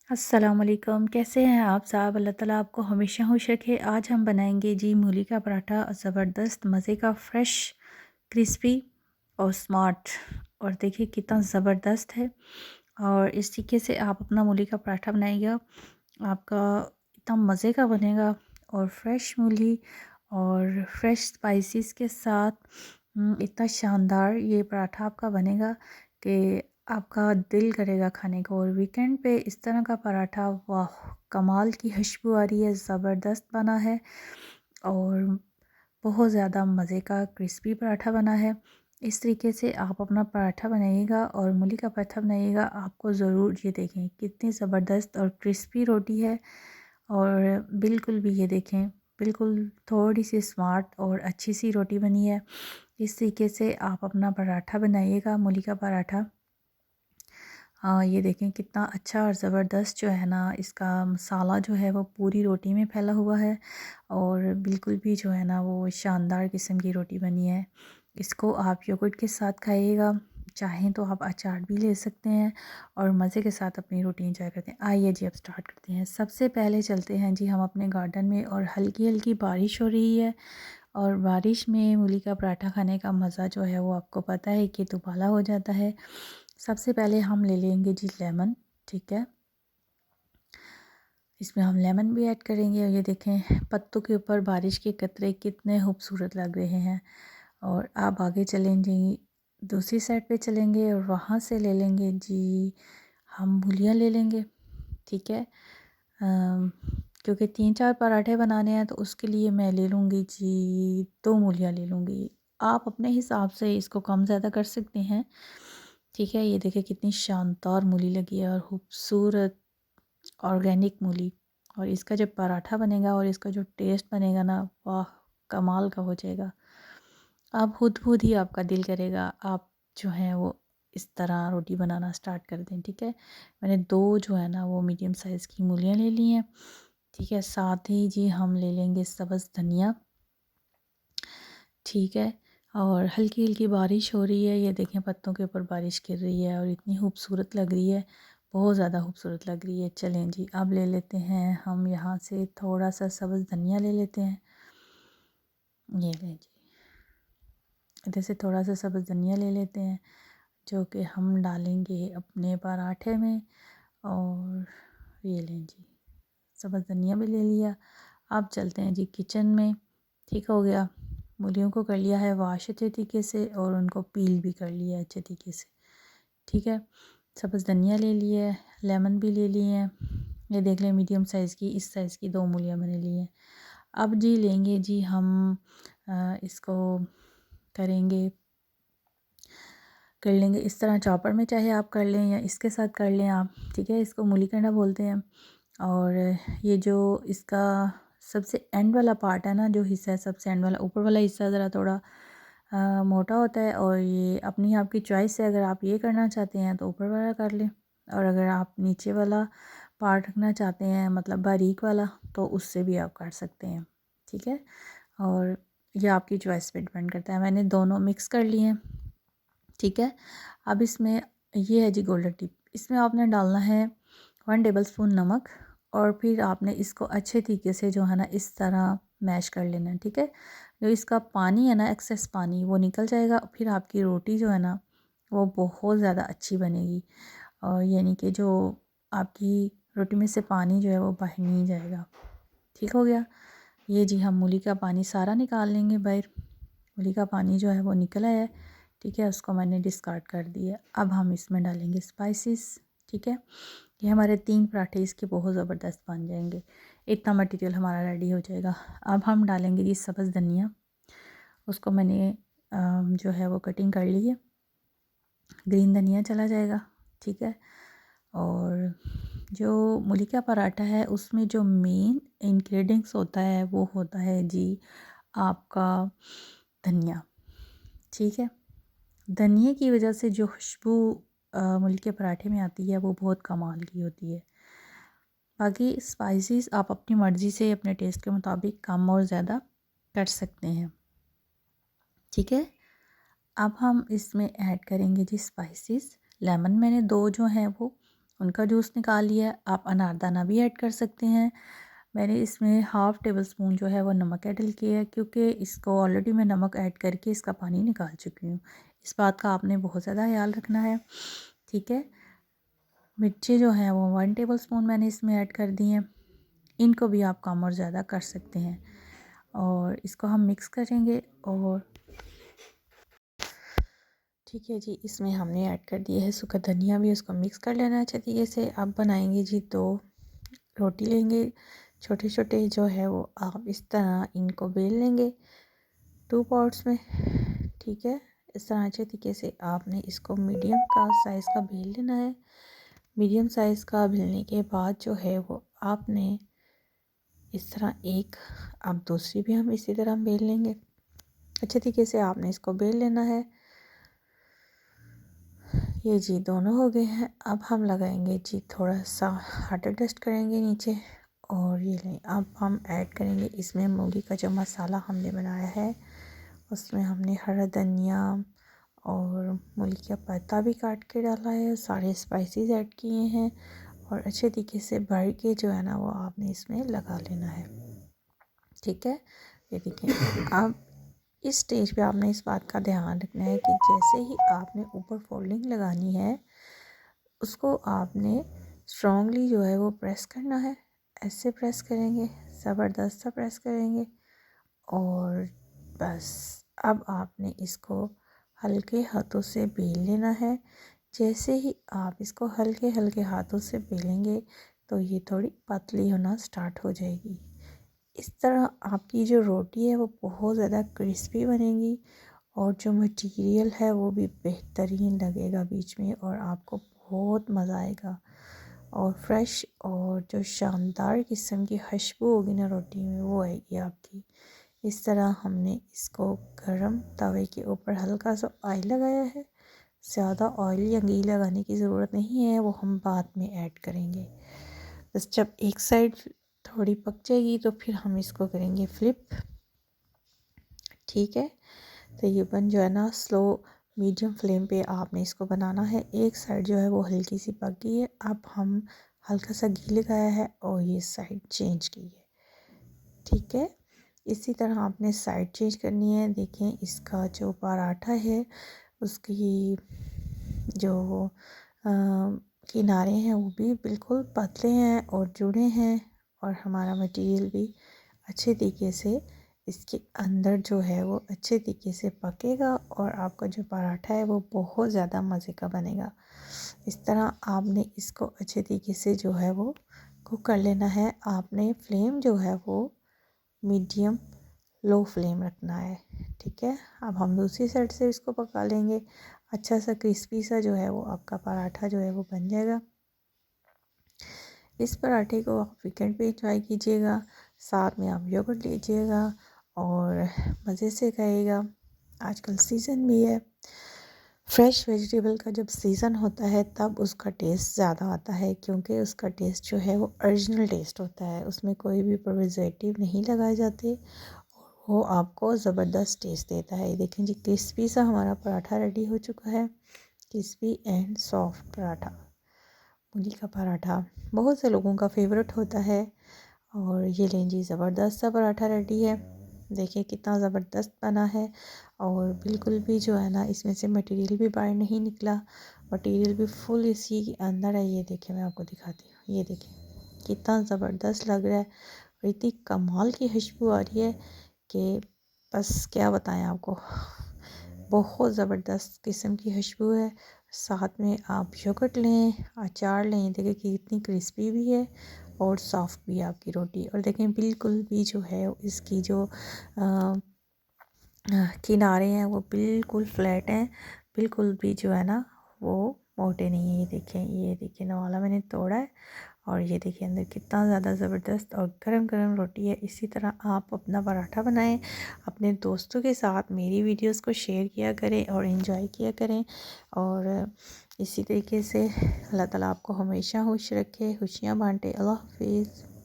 अस्सलामुअलैकुम, कैसे हैं आप साहब? अल्लाह ताला आपको हमेशा खुश रखे। आज हम बनाएंगे जी मूली का पराठा, ज़बरदस्त मज़े का, फ्रेश, क्रिस्पी और स्मार्ट। और देखिए कितना ज़बरदस्त है। और इस तरीके से आप अपना मूली का पराठा बनाइएगा, आपका इतना मज़े का बनेगा। और फ्रेश मूली और फ्रेश स्पाइसेस के साथ इतना शानदार ये पराठा आपका बनेगा कि आपका दिल करेगा खाने को। और वीकेंड पे इस तरह का पराठा, वाह, कमाल की खुशबू आ रही है, ज़बरदस्त बना है और बहुत ज़्यादा मज़े का क्रिस्पी पराठा बना है। इस तरीके से आप अपना पराठा बनाइएगा और मूली का पराठा बनाइएगा, आपको ज़रूर ये देखें कितनी ज़बरदस्त और क्रिस्पी रोटी है। और बिल्कुल भी ये देखें, बिल्कुल थोड़ी सी स्मार्ट और अच्छी सी रोटी बनी है। इस तरीके से आप अपना पराठा बनाइएगा, मूली का पराठा। हाँ, ये देखें कितना अच्छा और ज़बरदस्त जो है ना, इसका मसाला जो है वो पूरी रोटी में फैला हुआ है। और बिल्कुल भी जो है ना वो शानदार किस्म की रोटी बनी है। इसको आप योगर्ट के साथ खाइएगा, चाहें तो आप अचार भी ले सकते हैं और मज़े के साथ अपनी रोटी इंजॉय करते हैं। आइए जी अब स्टार्ट करते हैं। सबसे पहले चलते हैं जी हम अपने गार्डन में, और हल्की हल्की बारिश हो रही है। और बारिश में मूली का पराठा खाने का मज़ा जो है वो आपको पता है कि दुबाला हो जाता है। सबसे पहले हम ले लेंगे जी लेमन, ठीक है। इसमें हम लेमन भी ऐड करेंगे। और ये देखें पत्तों के ऊपर बारिश के कतरे कितने खूबसूरत लग रहे हैं। और आप आगे चलें जी, दूसरी साइड पे चलेंगे और वहाँ से ले लेंगे जी हम मूलियाँ ले लेंगे, ठीक है। क्योंकि 3-4 पराठे बनाने हैं तो उसके लिए मैं ले लूँगी जी 2 मूलियाँ ले लूँगी। आप अपने हिसाब से इसको कम ज़्यादा कर सकते हैं, ठीक है। ये देखिए कितनी शानदार मूली लगी है और खूबसूरत ऑर्गेनिक मूली। और इसका जब पराठा बनेगा और इसका जो टेस्ट बनेगा ना, वाह, कमाल का हो जाएगा। आप खुद ही आपका दिल करेगा आप जो है वो इस तरह रोटी बनाना स्टार्ट कर दें, ठीक है। मैंने 2 जो है ना वो मीडियम साइज़ की मूलियाँ ले ली हैं, ठीक है। साथ ही जी हम ले लेंगे सब्ज़ धनिया, ठीक है। और हल्की हल्की बारिश हो रही है, ये देखें पत्तों के ऊपर बारिश गिर रही है और इतनी खूबसूरत लग रही है, बहुत ज़्यादा खूबसूरत लग रही है। चलें जी अब ले लेते हैं हम यहाँ से थोड़ा सा सब्ज़ धनिया ले लेते हैं। ये लें जी, इधर से थोड़ा सा सब्ज़ धनिया ले लेते हैं जो कि हम डालेंगे अपने पराठे में। और ये लें जी, सब्ज़ धनिया भी ले लिया। अब चलते हैं जी किचन में, ठीक हो गया। मूलियों को कर लिया है वाश अच्छे तरीके से और उनको पील भी कर लिया है अच्छे तरीके से, ठीक है। सब्ज़ धनिया ले लिया है, लेमन भी ले लिए हैं। ये देख लें मीडियम साइज़ की, इस साइज़ की 2 मूलियाँ मैंने ली हैं। अब जी लेंगे जी हम इसको करेंगे, कर लेंगे इस तरह चॉपर में, चाहे आप कर लें या इसके साथ कर लें आप, ठीक है। इसको मूली कंडा बोलते हैं। और ये जो इसका सबसे एंड वाला पार्ट है ना, जो हिस्सा है सबसे एंड वाला, ऊपर वाला हिस्सा ज़रा थोड़ा मोटा होता है। और ये अपनी आपकी चॉइस है, अगर आप ये करना चाहते हैं तो ऊपर वाला कर लें, और अगर आप नीचे वाला पार्ट रखना चाहते हैं मतलब बारीक वाला, तो उससे भी आप कर सकते हैं, ठीक है। और ये आपकी चॉइस पे डिपेंड करता है। मैंने दोनों मिक्स कर लिए हैं, ठीक है। अब इसमें ये है जी गोल्डन टिप, इसमें आपने डालना है 1 टेबल स्पून नमक। और फिर आपने इसको अच्छे तरीके से जो है ना इस तरह मैश कर लेना है, ठीक है। जो इसका पानी है ना, एक्सेस पानी, वो निकल जाएगा। फिर आपकी रोटी जो है ना वो बहुत ज़्यादा अच्छी बनेगी। और यानी कि जो आपकी रोटी में से पानी जो है वो बाहर नहीं जाएगा, ठीक हो गया। ये जी हम मूली का पानी सारा निकाल लेंगे बाहर। मूली का पानी जो है वो निकला है, ठीक है, उसको मैंने डिस्कार्ड कर दिया। अब हम इसमें डालेंगे स्पाइसेस, ठीक है। ये हमारे 3 पराठे इसके बहुत ज़बरदस्त बन जाएंगे। इतना मटेरियल हमारा रेडी हो जाएगा। अब हम डालेंगे जी सब्ज़ धनिया, उसको मैंने जो है वो कटिंग कर ली है। ग्रीन धनिया चला जाएगा, ठीक है। और जो मूली का पराठा है उसमें जो मेन इंग्रेडिएंट्स होता है वो होता है जी आपका धनिया, ठीक है। धनिए की वजह से जो खुशबू मूली के पराठे में आती है वो बहुत कमाल की होती है। बाकी स्पाइसेस आप अपनी मर्ज़ी से अपने टेस्ट के मुताबिक कम और ज़्यादा कर सकते हैं, ठीक है। अब हम इसमें ऐड करेंगे जी स्पाइसेस। लेमन मैंने 2 जो हैं वो उनका जूस निकाल लिया। आप अनारदाना भी ऐड कर सकते हैं। मैंने इसमें हाफ़ टेबल स्पून जो है वो नमक ऐड किया है, क्योंकि इसको ऑलरेडी मैं नमक ऐड करके इसका पानी निकाल चुकी हूँ। इस बात का आपने बहुत ज़्यादा ख्याल रखना है, ठीक है। मिर्ची जो है वो 1 टेबल स्पून मैंने इसमें ऐड कर दी हैं। इनको भी आप कम और ज़्यादा कर सकते हैं और इसको हम मिक्स करेंगे। और ठीक है जी, इसमें हमने ऐड कर दिया है सूखा धनिया भी, उसको मिक्स कर लेना है अच्छे तरीके से। अब बनाएंगे जी 2 रोटी लेंगे छोटे छोटे, जो है वो आप इस तरह इनको बेल लेंगे 2 पॉट्स में, ठीक है। इस तरह अच्छे तरीके से आपने इसको मीडियम का साइज़ का बेल लेना है। मीडियम साइज़ का बेलने के बाद जो है वो आपने इस तरह एक, अब दूसरी भी हम इसी तरह बेल लेंगे। अच्छे तरीके से आपने इसको बेल लेना है। ये जी दोनों हो गए हैं। अब हम लगाएंगे जी थोड़ा सा वाटर डस्ट करेंगे नीचे। और ये लें, अब हम ऐड करेंगे इसमें मूली का जो मसाला हमने बनाया है, उसमें हमने हरा धनिया और मूली का पत्ता भी काट के डाला है, सारे स्पाइसेस ऐड किए हैं और अच्छे तरीके से भर के जो है ना वो आपने इसमें लगा लेना है, ठीक है। ये देखिए, अब इस स्टेज पे आपने इस बात का ध्यान रखना है कि जैसे ही आपने ऊपर फोल्डिंग लगानी है, उसको आपने स्ट्रॉन्गली जो है वो प्रेस करना है। ऐसे प्रेस करेंगे, ज़बरदस्त सा प्रेस करेंगे और बस अब आपने इसको हल्के हाथों से बेल लेना है। जैसे ही आप इसको हल्के हल्के हाथों से बेलेंगे तो ये थोड़ी पतली होना स्टार्ट हो जाएगी। इस तरह आपकी जो रोटी है वो बहुत ज़्यादा क्रिस्पी बनेगी और जो मटेरियल है वो भी बेहतरीन लगेगा बीच में और आपको बहुत मज़ा आएगा और फ्रेश और जो शानदार किस्म की खुशबू होगी ना रोटी में वो आएगी आपकी। इस तरह हमने इसको गरम तवे के ऊपर हल्का सा ऑयल लगाया है। ज़्यादा ऑयल या घी लगाने की ज़रूरत नहीं है, वो हम बाद में ऐड करेंगे। बस जब एक साइड थोड़ी पक जाएगी तो फिर हम इसको करेंगे फ्लिप, ठीक है। तकरीबन जो है ना स्लो मीडियम फ्लेम पे आपने इसको बनाना है। एक साइड जो है वो हल्की सी पक गई है, अब हम हल्का सा घी लगाया है और ये साइड चेंज की है, ठीक है। इसी तरह आपने साइड चेंज करनी है। देखें इसका जो पराठा है उसकी जो किनारे हैं वो भी बिल्कुल पतले हैं और जुड़े हैं और हमारा मटेरियल भी अच्छे तरीके से इसके अंदर जो है वो अच्छे तरीके से पकेगा और आपका जो पराठा है वो बहुत ज़्यादा मज़े का बनेगा। इस तरह आपने इसको अच्छे तरीके से जो है वो कुक कर लेना है। आपने फ्लेम जो है वो मीडियम लो फ्लेम रखना है, ठीक है। अब हम दूसरी साइड से इसको पका लेंगे। अच्छा सा क्रिस्पी सा जो है वो आपका पराठा जो है वो बन जाएगा। इस पराठे को आप वीकेंड पे इंजॉय कीजिएगा, साथ में आप योगर्ट लीजिएगा और मज़े से खाइएगा। आजकल सीज़न भी है, फ्रेश वेजिटेबल का जब सीज़न होता है तब उसका टेस्ट ज़्यादा आता है, क्योंकि उसका टेस्ट जो है वो ओरिजिनल टेस्ट होता है, उसमें कोई भी प्रिजर्वेटिव नहीं लगाए जाते और वो आपको ज़बरदस्त टेस्ट देता है। ये देखें जी क्रिस्पी सा हमारा पराठा रेडी हो चुका है, क्रिस्पी एंड सॉफ्ट पराठा। मूली का पराठा बहुत से लोगों का फेवरेट होता है और ये लें जी ज़बरदस्त सा पराठा रेडी है। देखिए कितना ज़बरदस्त बना है और बिल्कुल भी जो है ना इसमें से मटेरियल भी बाहर नहीं निकला, मटेरियल भी फुल इसी के अंदर है। ये देखिए मैं आपको दिखाती हूँ, ये देखिए कितना ज़बरदस्त लग रहा है और इतनी कमाल की खुशबू आ रही है कि बस क्या बताएं आपको, बहुत ज़बरदस्त किस्म की खुशबू है। साथ में आप योगर्ट लें, अचार लें, देखिए कि इतनी क्रिस्पी भी है और सॉफ्ट भी है आपकी रोटी। और देखें बिल्कुल भी जो है इसकी जो किनारे हैं वो बिल्कुल फ्लैट हैं, बिल्कुल भी जो है ना वो मोटे नहीं है। ये देखें नवाला मैंने तोड़ा है और ये देखिए अंदर कितना ज़्यादा ज़बरदस्त और गरम गरम रोटी है। इसी तरह आप अपना पराठा बनाएं, अपने दोस्तों के साथ मेरी वीडियोस को शेयर किया करें और इन्जॉय किया करें और इसी तरीके से अल्लाह ताला आपको हमेशा खुश रखे, खुशियाँ बांटे। अल्लाह हाफिज़।